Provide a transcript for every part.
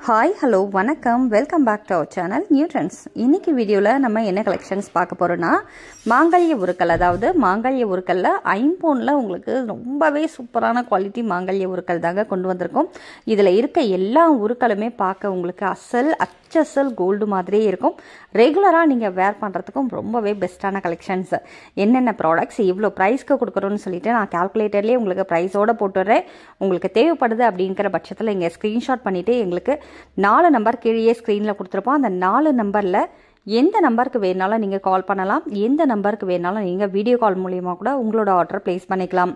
Hi hello வணக்கம் welcome back to our channel new trends. இன்றைக்கி வீடியோவில் நம்ம என்ன கலெக்ஷன்ஸ் பார்க்க போகிறோன்னா மாங்கல்ய உருக்கள், அதாவது மாங்கல்ய உருக்களில் ஐம்பொனில் உங்களுக்கு ரொம்பவே சூப்பரான குவாலிட்டி மாங்கல்ய உருக்கள் தாங்க கொண்டு வந்திருக்கோம். இதில் இருக்க எல்லா உருக்களுமே பார்க்க உங்களுக்கு அச்சல் கோல்டு மாதிரியே இருக்கும். ரெகுலராக நீங்கள் வேர் பண்ணுறதுக்கும் ரொம்பவே பெஸ்ட்டான கலெக்ஷன்ஸ். என்னென்ன ப்ராடக்ட்ஸ் இவ்வளோ ப்ரைஸ்க்கு கொடுக்குறோன்னு சொல்லிட்டு நான் கால்குலேட்டர்லேயே உங்களுக்கு ப்ரைஸோடு போட்டுடுறேன். உங்களுக்கு தேவைப்படுது அப்படிங்கிற பட்சத்தில் இங்கே ஸ்க்ரீன்ஷாட் பண்ணிவிட்டு எங்களுக்கு 4 நம்பர் கீழே ஸ்க்ரீனில் கொடுத்துருப்போம். அந்த 4 நம்பரில் எந்த நம்பருக்கு வேணாலும் நீங்கள் கால் பண்ணலாம். எந்த நம்பருக்கு வேணாலும் நீங்கள் வீடியோ கால் மூலியமாக கூட உங்களோட ஆர்டர் ப்ளேஸ் பண்ணிக்கலாம்.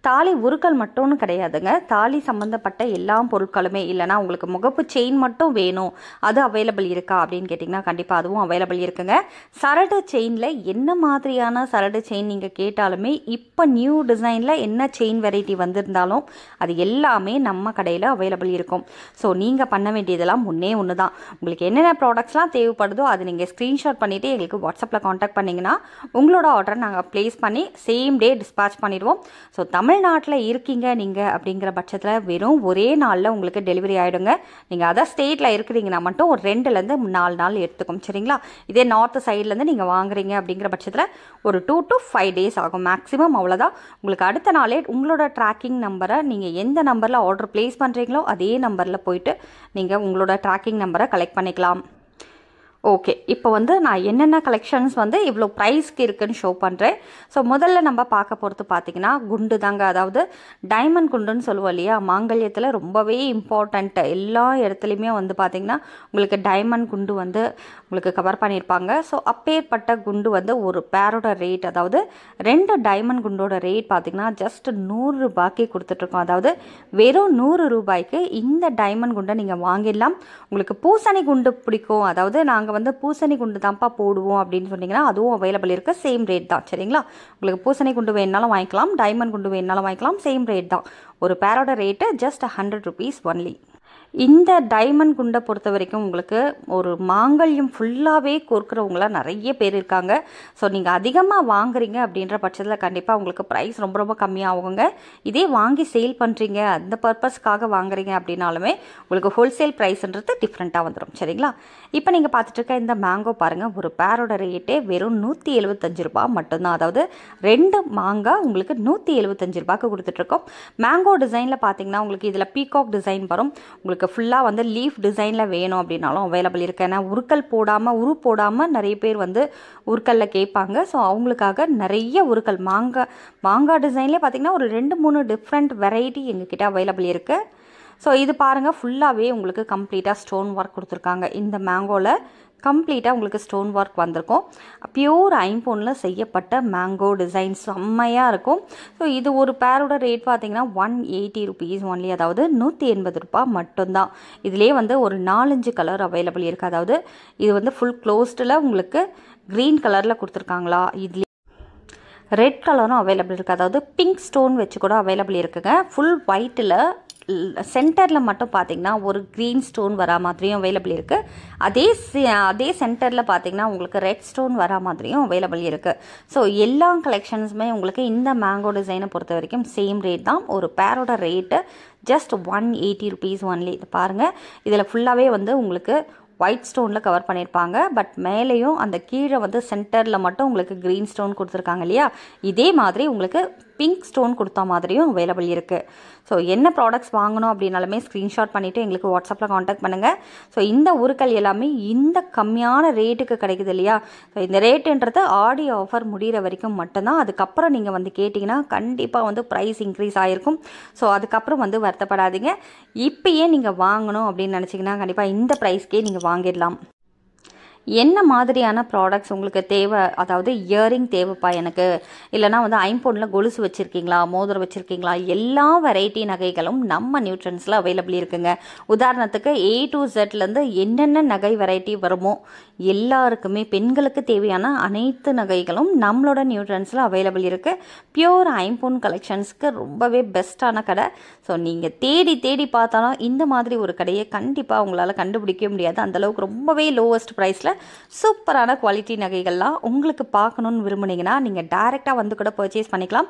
தாலி உருக்கள் மட்டும்னு கிடையாதுங்க, தாலி சம்மந்தப்பட்ட எல்லா பொருட்களுமே. இல்லைனா உங்களுக்கு முகப்பு செயின் மட்டும் வேணும், அது அவைலபிள் இருக்கா அப்படின்னு கேட்டிங்கன்னா கண்டிப்பாக அதுவும் அவைலபிள் இருக்குங்க. சரடு செயினில் என்ன மாதிரியான சரடு செயின் நீங்கள் கேட்டாலுமே இப்போ நியூ டிசைனில் என்ன செயின் வெரைட்டி வந்திருந்தாலும் அது எல்லாமே நம்ம கடையில் அவைலபிள் இருக்கும். ஸோ நீங்கள் பண்ண வேண்டியதெல்லாம் ஒன்று தான். உங்களுக்கு என்னென்ன ப்ராடக்ட்ஸ்லாம் தேவைப்படுதோ அது நீங்கள் ஸ்க்ரீன்ஷாட் பண்ணிவிட்டு எங்களுக்கு வாட்ஸ்அப்பில் காண்டாக்ட் பண்ணிங்கன்னா உங்களோட ஆர்டரை நாங்கள் ப்ளேஸ் பண்ணி சேம் டே டிஸ்பேச் பண்ணிடுவோம். ஸோ தமிழ்நாட்டில் இருக்கீங்க நீங்கள் அப்படிங்கிற பட்சத்தில் வெறும் ஒரே நாளில் உங்களுக்கு டெலிவரி ஆகிடுங்க. நீங்கள் அதர் ஸ்டேட்டில் இருக்கிறீங்கன்னா மட்டும் ஒரு 2லேருந்து 4 நாள் எடுத்துக்கும், சரிங்களா? இதே நார்த் சைட்லேருந்து நீங்கள் வாங்குறீங்க அப்படிங்கிற பட்சத்தில் ஒரு 2 to 5 days ஆகும் மேக்ஸிமம். அவ்வளோதான். உங்களுக்கு அடுத்த நாளே உங்களோட ட்ராக்கிங் நம்பரை நீங்கள் எந்த நம்பரில் ஆர்டர் ப்ளேஸ் பண்ணுறீங்களோ அதே நம்பரில் போயிட்டு நீங்கள் உங்களோட ட்ராக்கிங் நம்பரை கலெக்ட் பண்ணிக்கலாம். ஓகே, இப்போ நான் என்னென்ன கலெக்ஷன்ஸ் இவ்வளோ ப்ரைஸ்க்கு இருக்குன்னு ஷோ பண்ணுறேன். ஸோ முதல்ல நம்ம பார்க்க போகிறது பார்த்திங்கன்னா குண்டு தாங்க. அதாவது டைமண்ட் குண்டுன்னு சொல்லுவோம் இல்லையா, மாங்கல்யத்தில் ரொம்பவே இம்பார்ட்டண்ட். எல்லா இடத்துலையுமே பார்த்திங்கன்னா உங்களுக்கு டைமண்ட் குண்டு உங்களுக்கு கவர் பண்ணியிருப்பாங்க. ஸோ அப்பேற்பட்ட குண்டு ஒரு பேரோட ரேட், அதாவது 2 டைமண்ட் குண்டோட ரேட் பார்த்திங்கன்னா ஜஸ்ட் 100 ரூபாய்க்கு கொடுத்துட்ருக்கோம். அதாவது வெறும் 100 ரூபாய்க்கு இந்த டைமண்ட் குண்டை நீங்கள் வாங்கிடலாம். உங்களுக்கு பூசணி குண்டு பிடிக்கும், அதாவது நாங்கள் பூசணி குண்டு தான்ப்பா போடுவோம் அப்படின்னு சொன்னீங்கன்னா அதுவும் அவைலபிள் இருக்குது. சேம் ரேட் தான், சரிங்களா? உங்களுக்கு பூசணி குண்டு வேணுனாலும் வாங்கிக்கலாம், டைமண்ட் குண்டு வேணுனாலும் வாங்கிக்கலாம். சேம் ரேட் தான். ஒரு பேரோட ரேட்டு ஜஸ்ட் 100 rupees ஒன்லி. இந்த டைமண்ட் குண்டை பொறுத்த வரைக்கும் உங்களுக்கு ஒரு மாங்கல்யம் ஃபுல்லாகவே கோர்க்குறவங்களாம் நிறைய பேர் இருக்காங்க. ஸோ நீங்கள் அதிகமாக வாங்குறீங்க அப்படின்ற பட்சத்தில் கண்டிப்பாக உங்களுக்கு ப்ரைஸ் ரொம்ப ரொம்ப கம்மியாகுங்க. இதே வாங்கி சேல் பண்ணுறீங்க, அந்த பர்பஸ்க்காக வாங்குறீங்க அப்படின்னாலுமே உங்களுக்கு ஹோல்சேல் ப்ரைஸ்ன்றது டிஃப்ரெண்ட்டாக வந்துடும், சரிங்களா? இப்போ நீங்கள் பார்த்துட்டு இருக்க இந்த மேங்கோ பாருங்கள், ஒரு பேரோட ரேட்டே வெறும் 175 ரூபா மட்டும்தான். அதாவது 2 மாங்காய் உங்களுக்கு 175 ரூபாய்க்கு கொடுத்துட்ருக்கோம். மேங்கோ டிசைனில் பார்த்தீங்கன்னா உங்களுக்கு இதில் பீகாக் டிசைன் வரும். உங்களுக்கு ஃபுல்லாக லீஃப் டிசைனில் வேணும் அப்படின்னாலும் அவைலபிள் இருக்குது. ஏன்னா உரு போடாமல் நிறைய பேர் உருக்கல்ல கேட்பாங்க. ஸோ அவங்களுக்காக நிறைய உருக்கள் மாங்காய் டிசைன்லேயே பார்த்திங்கன்னா ஒரு 2-3 டிஃப்ரெண்ட் வெரைட்டி எங்ககிட்ட அவைலபிள் இருக்குது. ஸோ இது பாருங்கள், ஃபுல்லாகவே உங்களுக்கு கம்ப்ளீட்டாக ஸ்டோன் ஒர்க் கொடுத்துருக்காங்க. இந்த மேங்கோவில் கம்ப்ளீட்டாக உங்களுக்கு ஸ்டோன் ஒர்க் வந்திருக்கும். பியூர் ஐம்பொனில் செய்யப்பட்ட மேங்கோ டிசைன் செம்மையாக இருக்கும். ஸோ இது ஒரு பேரோட ரேட் பார்த்திங்கன்னா 180 rupees ஒன்லி, அதாவது 180 ரூபா மட்டும்தான். இதிலே ஒரு 4-5 கலர் அவைலபிள் இருக்குது. அதாவது இது ஃபுல் க்ளோஸ்டில் உங்களுக்கு க்ரீன் கலரில் கொடுத்துருக்காங்களா, இதுலேயே ரெட் கலரும் அவைலபிள் இருக்குது. அதாவது பிங்க் ஸ்டோன் வச்சு கூட அவைலபிள் இருக்குங்க. ஃபுல் ஒயிட்டில் சென்டரில் மட்டும் பார்த்திங்கன்னா ஒரு க்ரீன் ஸ்டோன் வரா மாதிரியும் அவைலபிள் இருக்குது. அதே சென்டரில் பார்த்திங்கன்னா உங்களுக்கு ரெட் ஸ்டோன் வரா மாதிரியும் அவைலபிள் இருக்குது. ஸோ எல்லா கலெக்ஷன்ஸுமே உங்களுக்கு இந்த மேங்கோ டிசைனை பொறுத்த வரைக்கும் சேம் ரேட் தான். ஒரு பேரோட ரேட்டு ஜஸ்ட் 180 rupees ஒன்லி. இது பாருங்கள், இதில் ஃபுல்லாகவே உங்களுக்கு ஒயிட் ஸ்டோனில் கவர் பண்ணியிருப்பாங்க. பட் மேலேயும் அந்த கீழே சென்டரில் மட்டும் உங்களுக்கு க்ரீன் ஸ்டோன் கொடுத்துருக்காங்க இல்லையா, இதே மாதிரி உங்களுக்கு பிங்க் ஸ்டோன் கொடுத்த மாதிரியும் அவைலபிள் இருக்குது. ஸோ என்ன ப்ராடக்ட்ஸ் வாங்கணும் அப்படின்னாலுமே ஸ்க்ரீன்ஷாட் பண்ணிவிட்டு எங்களுக்கு வாட்ஸ்அப்பில் காண்டாக்ட் பண்ணுங்கள். ஸோ இந்த உருக்கள் எல்லாமே இந்த கம்மியான ரேட்டுக்கு கிடைக்குது இல்லையா. ஸோ இந்த ரேட்டுன்றது ஆடி ஆஃபர் முடிகிற வரைக்கும் மட்டும்தான். அதுக்கப்புறம் நீங்கள் கேட்டிங்கன்னா கண்டிப்பாக ப்ரைஸ் இன்க்ரீஸ் ஆகிருக்கும். ஸோ அதுக்கப்புறம் வருத்தப்படாதீங்க. இப்போயே நீங்கள் வாங்கணும் அப்படின்னு நினச்சிங்கன்னா கண்டிப்பாக இந்த ப்ரைஸ்க்கே நீங்கள் வாங்கிடலாம். என்ன மாதிரியான ப்ராடக்ட்ஸ் உங்களுக்கு தேவை, அதாவது இயரிங் தேவைப்பா எனக்கு, இல்லைனா ஐம்பொனில் கொலுசு வச்சுருக்கீங்களா, மோதிரம் வச்சுருக்கீங்களா, எல்லா வெரைட்டி நகைகளும் நம்ம நியூ ட்ரெண்ட்ஸில் அவைலபிள் இருக்குங்க. உதாரணத்துக்கு A to Zலேருந்து என்னென்ன நகை வெரைட்டி வருமோ எல்லாருக்குமே பெண்களுக்கு தேவையான அனைத்து நகைகளும் நம்மளோட நியூ ட்ரெண்ட்ஸில் அவைலபிள் இருக்குது. பியூர் ஐம்பொன் கலெக்ஷன்ஸ்க்கு ரொம்பவே பெஸ்ட்டான கடை. ஸோ நீங்கள் தேடி தேடி பார்த்தாலும் இந்த மாதிரி ஒரு கடையை கண்டிப்பாக உங்களால் கண்டுபிடிக்க முடியாது. அந்தளவுக்கு ரொம்பவே லோவஸ்ட் ப்ரைஸில் சூப்பரான குவாலிட்டி நகைகள்லாம் உங்களுக்கு பார்க்கணுன்னு விரும்புனீங்கன்னா நீங்கள் டைரெக்டாக வந்து கூட பர்ச்சேஸ் பண்ணிக்கலாம்.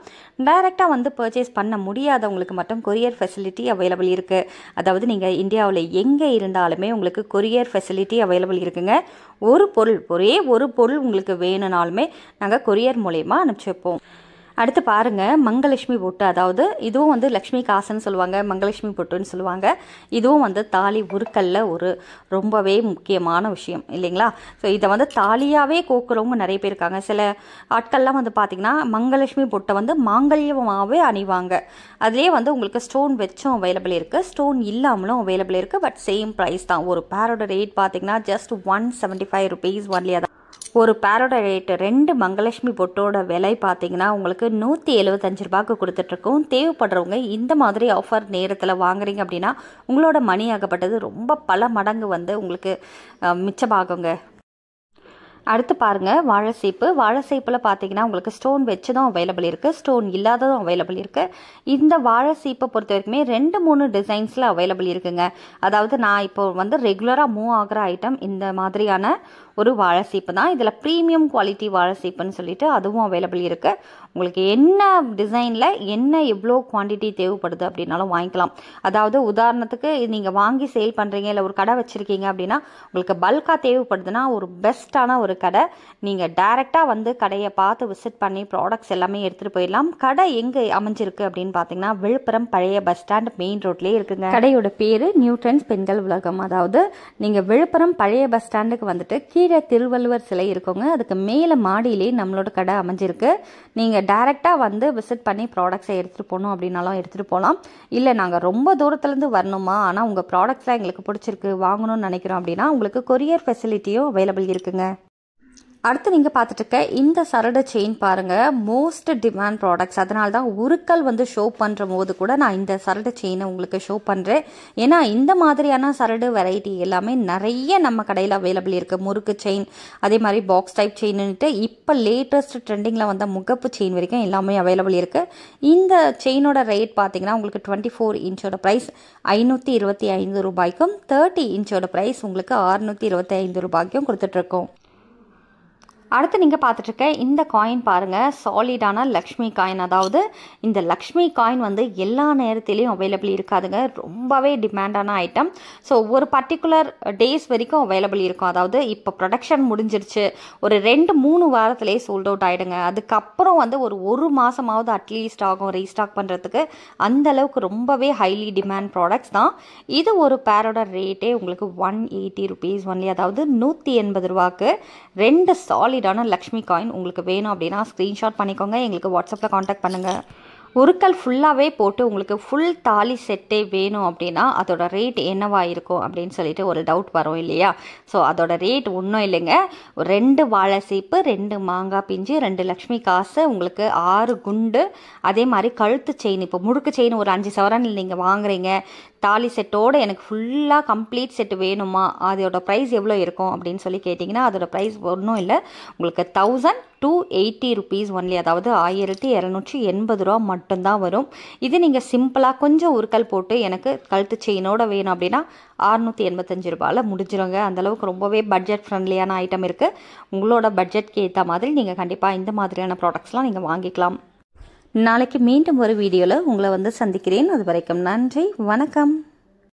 டைரெக்டாக வந்து பர்ச்சேஸ் பண்ண முடியாதவங்களுக்கு மட்டும் கொரியர் ஃபெசிலிட்டி அவைலபிள் இருக்குது. அதாவது நீங்கள் இந்தியாவில் எங்கே இருந்தாலுமே உங்களுக்கு கொரியர் ஃபெசிலிட்டி அவைலபிள் இருக்குங்க. ஒரே ஒரு பொருள் உங்களுக்கு வேணும்னாலுமே நாங்கள் கொரியர் மூலயமா அனுப்பிச்சி வைப்போம். அடுத்து பாருங்கள், மங்கலட்சுமி பொட்டு. அதாவது இதுவும் வந்து லக்ஷ்மி காசுன்னு சொல்லுவாங்க, மங்கலட்சுமி பொட்டுன்னு சொல்லுவாங்க. இதுவும் வந்து தாலி உருக்கல்ல ஒரு ரொம்பவே முக்கியமான விஷயம் இல்லைங்களா? ஸோ இதை வந்து தாலியாகவே கோக்குறவங்க நிறைய பேர் இருக்காங்க. சில ஆட்கள்லாம் வந்து பார்த்திங்கன்னா மங்கலட்சுமி பொட்டை வந்து மாங்கல்யமாகவே அணிவாங்க. அதுலேயே வந்து உங்களுக்கு ஸ்டோன் வச்சும் அவைலபிள் இருக்குது, ஸ்டோன் இல்லாமலும் அவைலபிள் இருக்குது. பட் சேம் ப்ரைஸ் தான். ஒரு பேரோட ரேட் பார்த்திங்கன்னா ஜஸ்ட் 175 rupees ஒன்லியாக தான். ஒரு பேரோட ரேட்டு 2 மங்கலட்சுமி பொட்டோட விலை பார்த்தீங்கன்னா உங்களுக்கு 175 ரூபாய்க்கு கொடுத்துட்ருக்கோம். தேவைப்படுறவங்க இந்த மாதிரி ஆஃபர் நேரத்தில் வாங்குறீங்க அப்படின்னா உங்களோட மணி ஆகப்பட்டது ரொம்ப பல மடங்கு வந்து உங்களுக்கு மிச்சமாகுங்க. அடுத்து பாருங்கள், வாழைசீப்பு. வாழைசீப்பில் பார்த்தீங்கன்னா உங்களுக்கு ஸ்டோன் வச்சதும் அவைலபிள் இருக்குது, ஸ்டோன் இல்லாததும் அவைலபிள் இருக்குது. இந்த வாழைசீப்பை பொறுத்த வரைக்குமே 2-3 டிசைன்ஸில் அவைலபிள் இருக்குங்க. அதாவது நான் இப்போ வந்து ரெகுலராக மூவ் ஆகிற ஐட்டம் இந்த மாதிரியான ஒரு வாழைசீப்பு தான். இதில் ப்ரீமியம் குவாலிட்டி வாழைசீப்புன்னு சொல்லிட்டு அதுவும் அவைலபிள் இருக்குது. உங்களுக்கு என்ன டிசைனில் என்ன எவ்வளோ குவான்டிட்டி தேவைப்படுது அப்படின்னாலும் வாங்கிக்கலாம். அதாவது உதாரணத்துக்கு நீங்கள் வாங்கி சேல் பண்ணுறீங்க, இல்லை ஒரு கடை வச்சுருக்கீங்க அப்படின்னா உங்களுக்கு பல்காக தேவைப்படுதுன்னா ஒரு பெஸ்ட்டான ஒரு கடை. நீங்கள் டைரெக்டாக வந்து கடையை பார்த்து விசிட் பண்ணி ப்ராடக்ட்ஸ் எல்லாமே எடுத்துகிட்டு போயிடலாம். கடை எங்கே அமைஞ்சிருக்கு அப்படின்னு பார்த்தீங்கன்னா விழுப்புரம் பழைய பஸ் ஸ்டாண்ட் மெயின் ரோட்லேயே இருக்குங்க. கடையோட பேர் நியூ ட்ரெண்ட்ஸ் பெண்கள் உலகம். அதாவது நீங்கள் விழுப்புரம் பழைய பஸ் ஸ்டாண்டுக்கு வந்துட்டு கீழே திருவள்ளுவர் சிலை இருக்குங்க, அதுக்கு மேலே மாடியிலே நம்மளோட கடை அமைஞ்சிருக்கு. நீங்கள் டைரெக்டாக வந்து விசிட் பண்ணி ப்ராடக்ட்ஸை எடுத்துகிட்டு போகணும் அப்படின்னாலும் எடுத்துகிட்டு போகலாம். இல்லை நாங்கள் ரொம்ப தூரத்துலேருந்து வரணுமா, ஆனால் உங்கள் ப்ராடக்ட்ஸ்லாம் எங்களுக்கு பிடிச்சிருக்கு வாங்கணும்னு நினைக்கிறோம் அப்படின்னா உங்களுக்கு கொரியர் ஃபெசிலிட்டியும் அவைலபிள் இருக்குங்க. அடுத்து நீங்கள் பார்த்துட்டு இருக்க இந்த சரடு செயின் பாருங்கள், மோஸ்ட் டிமாண்ட் ப்ராடக்ட்ஸ். அதனால தான் உருக்கல் வந்து ஷோ பண்ணுற போது கூட நான் இந்த சரடு செயினை உங்களுக்கு ஷோ பண்ணுறேன். ஏன்னா இந்த மாதிரியான சரடு வெரைட்டி எல்லாமே நிறைய நம்ம கடையில் அவைலபிள் இருக்குது. முறுக்கு செயின், அதே மாதிரி பாக்ஸ் டைப் செயின்னுட்டு இப்போ லேட்டஸ்ட் ட்ரெண்டிங்கில் வந்த முகப்பு செயின் வரைக்கும் எல்லாமே அவைலபிள் இருக்குது. இந்த செயினோட ரேட் பார்த்தீங்கன்னா உங்களுக்கு 24 இன்ச்சோட ப்ரைஸ் 525 ரூபாய்க்கும், 30 இன்ச்சோட ப்ரைஸ் உங்களுக்கு 625 ரூபாய்க்கும் கொடுத்துட்ருக்கோம். அடுத்து நீங்கள் பார்த்துட்ருக்க இந்த காயின் பாருங்கள், சாலிடான லக்ஷ்மி காயின். அதாவது இந்த லக்ஷ்மி காயின் வந்து எல்லா நேரத்திலையும் அவைலபிள் இருக்காதுங்க, ரொம்பவே டிமாண்டான ஐட்டம். ஸோ ஒரு பர்டிகுலர் டேஸ் வரைக்கும் அவைலபிள் இருக்கும். அதாவது இப்போ ப்ரொடக்ஷன் முடிஞ்சிருச்சு, ஒரு 2-3 வாரத்திலேயே சோல்ட் அவுட் ஆகிடுங்க. அதுக்கப்புறம் வந்து ஒரு மாதமாவது அட்லீஸ்ட் ஆகும் ரீஸ்டாக் பண்ணுறதுக்கு. அந்தளவுக்கு ரொம்பவே ஹைலி டிமாண்ட் ப்ராடக்ட்ஸ் தான். இது ஒரு பேரோட ரேட்டே உங்களுக்கு 180 rupees ஒன்லி. அதாவது 180 ரூபாய்க்கு 2 சாலிட் லக்ஷ்மி காயின் உங்களுக்கு வேணும் அப்படின்னா ஸ்க்ரீன்ஷாட் பண்ணிக்கோங்க, எங்களுக்கு வாட்ஸ்அப்பில் காண்டாக்ட் பண்ணுங்கள். உருக்கல் ஃபுல்லாகவே போட்டு உங்களுக்கு ஃபுல் தாலி செட்டே வேணும் அப்படின்னா அதோட ரேட் என்னவா இருக்கும் அப்படின்னு சொல்லிட்டு ஒரு டவுட் வரும் இல்லையா? ஸோ அதோட ரேட் ஒன்றும் இல்லைங்க, 2 வாழை சீப்பு, 2 மாங்காய் பிஞ்சு, 2 லக்ஷ்மி காசு, உங்களுக்கு 6 குண்டு, அதே மாதிரி கழுத்து செயின். இப்போ முறுக்கு செயின் ஒரு 5 சவரன் நீங்கள் வாங்குறீங்க, தாலி செட்டோடு எனக்கு ஃபுல்லாக கம்ப்ளீட் செட்டு வேணுமா, அதோட ப்ரைஸ் எவ்வளோ இருக்கும் அப்படின்னு சொல்லி கேட்டிங்கன்னா அதோட ப்ரைஸ் ஒன்றும் இல்லை, உங்களுக்கு 1280 rupees ஒன்லி. அதாவது 1280 ரூபா மட்டும்தான் வரும். இது நீங்கள் சிம்பிளாக கொஞ்சம் உருக்கல் போட்டு எனக்கு கழுத்து செயினோட வேணும் அப்படின்னா 685 ரூபாயில் முடிஞ்சிருங்க. அந்தளவுக்கு ரொம்பவே பட்ஜெட் ஃப்ரெண்ட்லியான ஐட்டம் இருக்குது. உங்களோட பட்ஜெட்க்கு ஏற்ற மாதிரி நீங்கள் கண்டிப்பாக இந்த மாதிரியான ப்ராடக்ட்ஸ்லாம் நீங்கள் வாங்கிக்கலாம். நாளைக்கு மீண்டும் ஒரு வீடியோவில் உங்களை வந்து சந்திக்கிறேன். அது வரைக்கும் நன்றி, வணக்கம்.